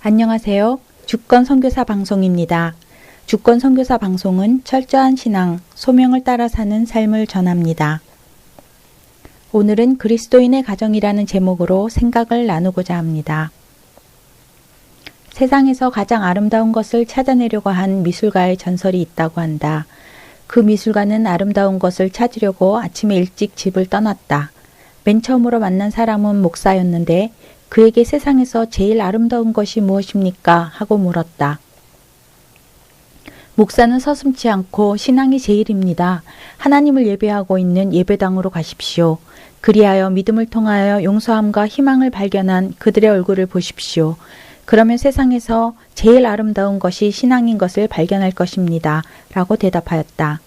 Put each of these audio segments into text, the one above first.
안녕하세요. 주권 선교사 방송입니다. 주권 선교사 방송은 철저한 신앙, 소명을 따라 사는 삶을 전합니다. 오늘은 그리스도인의 가정이라는 제목으로 생각을 나누고자 합니다. 세상에서 가장 아름다운 것을 찾아내려고 한 미술가의 전설이 있다고 한다. 그 미술가는 아름다운 것을 찾으려고 아침에 일찍 집을 떠났다. 맨 처음으로 만난 사람은 목사였는데 그에게 세상에서 제일 아름다운 것이 무엇입니까? 하고 물었다. 목사는 서슴지 않고 신앙이 제일입니다. 하나님을 예배하고 있는 예배당으로 가십시오. 그리하여 믿음을 통하여 용서함과 희망을 발견한 그들의 얼굴을 보십시오. 그러면 세상에서 제일 아름다운 것이 신앙인 것을 발견할 것입니다. 라고 대답하였다.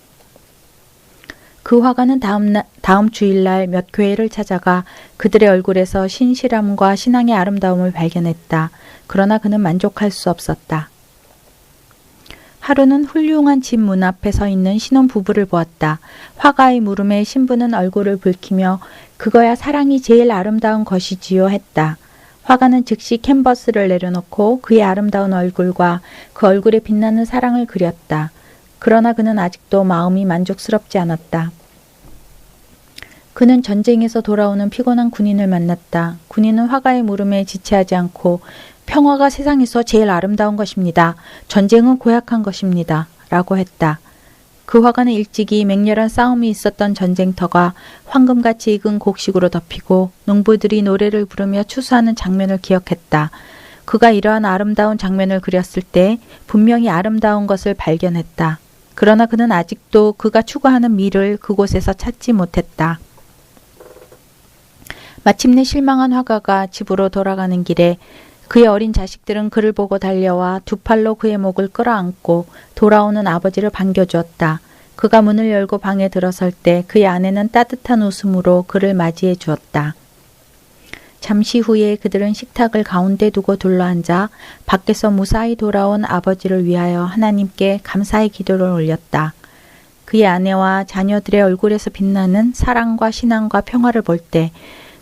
그 화가는 다음 주일날 몇 교회를 찾아가 그들의 얼굴에서 신실함과 신앙의 아름다움을 발견했다. 그러나 그는 만족할 수 없었다. 하루는 훌륭한 집 문 앞에 서 있는 신혼부부를 보았다. 화가의 물음에 신부는 얼굴을 붉히며 그거야 사랑이 제일 아름다운 것이지요 했다. 화가는 즉시 캔버스를 내려놓고 그의 아름다운 얼굴과 그 얼굴에 빛나는 사랑을 그렸다. 그러나 그는 아직도 마음이 만족스럽지 않았다. 그는 전쟁에서 돌아오는 피곤한 군인을 만났다. 군인은 화가의 물음에 지체하지 않고 평화가 세상에서 제일 아름다운 것입니다. 전쟁은 고약한 것입니다. 라고 했다. 그 화가는 일찍이 맹렬한 싸움이 있었던 전쟁터가 황금같이 익은 곡식으로 덮이고 농부들이 노래를 부르며 추수하는 장면을 기억했다. 그가 이러한 아름다운 장면을 그렸을 때 분명히 아름다운 것을 발견했다. 그러나 그는 아직도 그가 추구하는 미를 그곳에서 찾지 못했다. 마침내 실망한 화가가 집으로 돌아가는 길에 그의 어린 자식들은 그를 보고 달려와 두 팔로 그의 목을 끌어안고 돌아오는 아버지를 반겨주었다. 그가 문을 열고 방에 들어설 때 그의 아내는 따뜻한 웃음으로 그를 맞이해 주었다. 잠시 후에 그들은 식탁을 가운데 두고 둘러앉아 밖에서 무사히 돌아온 아버지를 위하여 하나님께 감사의 기도를 올렸다. 그의 아내와 자녀들의 얼굴에서 빛나는 사랑과 신앙과 평화를 볼 때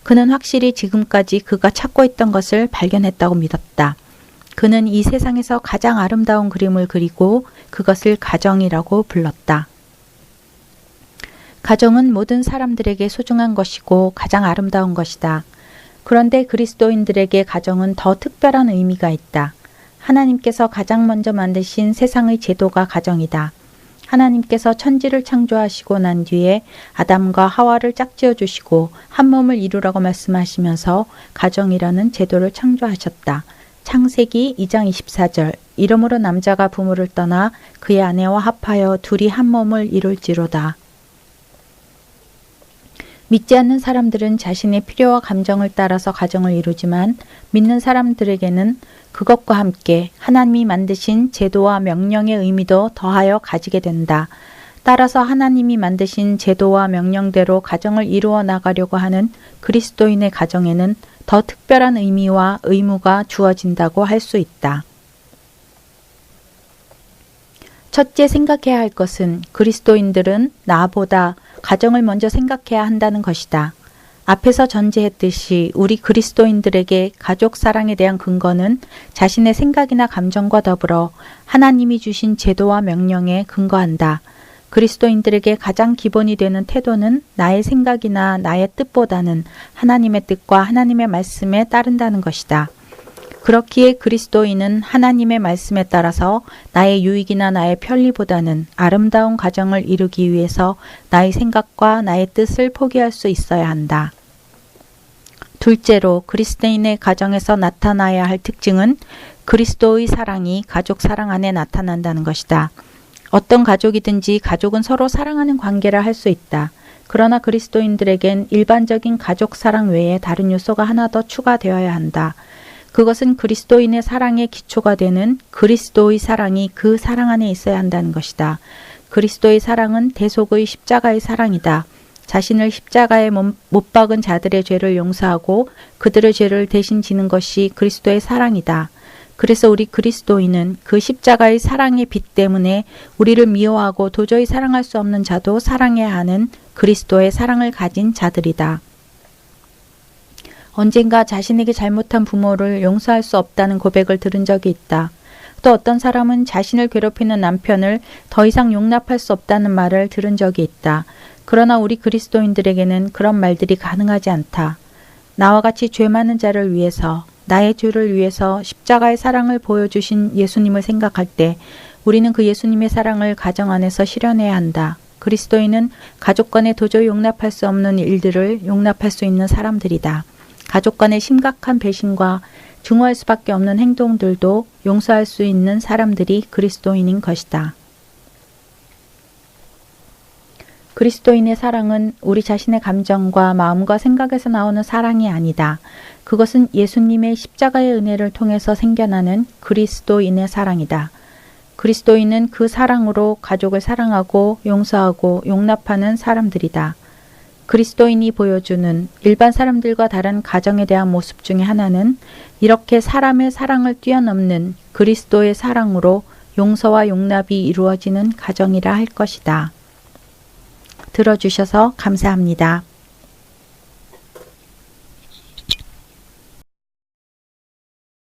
그는 확실히 지금까지 그가 찾고 있던 것을 발견했다고 믿었다. 그는 이 세상에서 가장 아름다운 그림을 그리고 그것을 가정이라고 불렀다. 가정은 모든 사람들에게 소중한 것이고 가장 아름다운 것이다. 그런데 그리스도인들에게 가정은 더 특별한 의미가 있다. 하나님께서 가장 먼저 만드신 세상의 제도가 가정이다. 하나님께서 천지를 창조하시고 난 뒤에 아담과 하와를 짝지어 주시고 한 몸을 이루라고 말씀하시면서 가정이라는 제도를 창조하셨다. 창세기 2장 24절 이러므로 남자가 부모를 떠나 그의 아내와 합하여 둘이 한 몸을 이룰지로다. 믿지 않는 사람들은 자신의 필요와 감정을 따라서 가정을 이루지만 믿는 사람들에게는 그것과 함께 하나님이 만드신 제도와 명령의 의미도 더하여 가지게 된다. 따라서 하나님이 만드신 제도와 명령대로 가정을 이루어 나가려고 하는 그리스도인의 가정에는 더 특별한 의미와 의무가 주어진다고 할 수 있다. 첫째 생각해야 할 것은 그리스도인들은 나보다 가정을 먼저 생각해야 한다는 것이다. 앞에서 전제했듯이 우리 그리스도인들에게 가족 사랑에 대한 근거는 자신의 생각이나 감정과 더불어 하나님이 주신 제도와 명령에 근거한다. 그리스도인들에게 가장 기본이 되는 태도는 나의 생각이나 나의 뜻보다는 하나님의 뜻과 하나님의 말씀에 따른다는 것이다. 그렇기에 그리스도인은 하나님의 말씀에 따라서 나의 유익이나 나의 편리보다는 아름다운 가정을 이루기 위해서 나의 생각과 나의 뜻을 포기할 수 있어야 한다. 둘째로 그리스도인의 가정에서 나타나야 할 특징은 그리스도의 사랑이 가족 사랑 안에 나타난다는 것이다. 어떤 가족이든지 가족은 서로 사랑하는 관계라 할 수 있다. 그러나 그리스도인들에겐 일반적인 가족 사랑 외에 다른 요소가 하나 더 추가되어야 한다. 그것은 그리스도인의 사랑의 기초가 되는 그리스도의 사랑이 그 사랑 안에 있어야 한다는 것이다. 그리스도의 사랑은 대속의 십자가의 사랑이다. 자신을 십자가에 못 박은 자들의 죄를 용서하고 그들의 죄를 대신 지는 것이 그리스도의 사랑이다. 그래서 우리 그리스도인은 그 십자가의 사랑의 빛 때문에 우리를 미워하고 도저히 사랑할 수 없는 자도 사랑해야 하는 그리스도의 사랑을 가진 자들이다. 언젠가 자신에게 잘못한 부모를 용서할 수 없다는 고백을 들은 적이 있다. 또 어떤 사람은 자신을 괴롭히는 남편을 더 이상 용납할 수 없다는 말을 들은 적이 있다. 그러나 우리 그리스도인들에게는 그런 말들이 가능하지 않다. 나와 같이 죄 많은 자를 위해서, 나의 죄를 위해서 십자가의 사랑을 보여주신 예수님을 생각할 때 우리는 그 예수님의 사랑을 가정 안에서 실현해야 한다. 그리스도인은 가족 간에 도저히 용납할 수 없는 일들을 용납할 수 있는 사람들이다. 가족 간의 심각한 배신과 증오할 수밖에 없는 행동들도 용서할 수 있는 사람들이 그리스도인인 것이다. 그리스도인의 사랑은 우리 자신의 감정과 마음과 생각에서 나오는 사랑이 아니다. 그것은 예수님의 십자가의 은혜를 통해서 생겨나는 그리스도인의 사랑이다. 그리스도인은 그 사랑으로 가족을 사랑하고 용서하고 용납하는 사람들이다. 그리스도인이 보여주는 일반 사람들과 다른 가정에 대한 모습 중에 하나는 이렇게 사람의 사랑을 뛰어넘는 그리스도의 사랑으로 용서와 용납이 이루어지는 가정이라 할 것이다. 들어주셔서 감사합니다.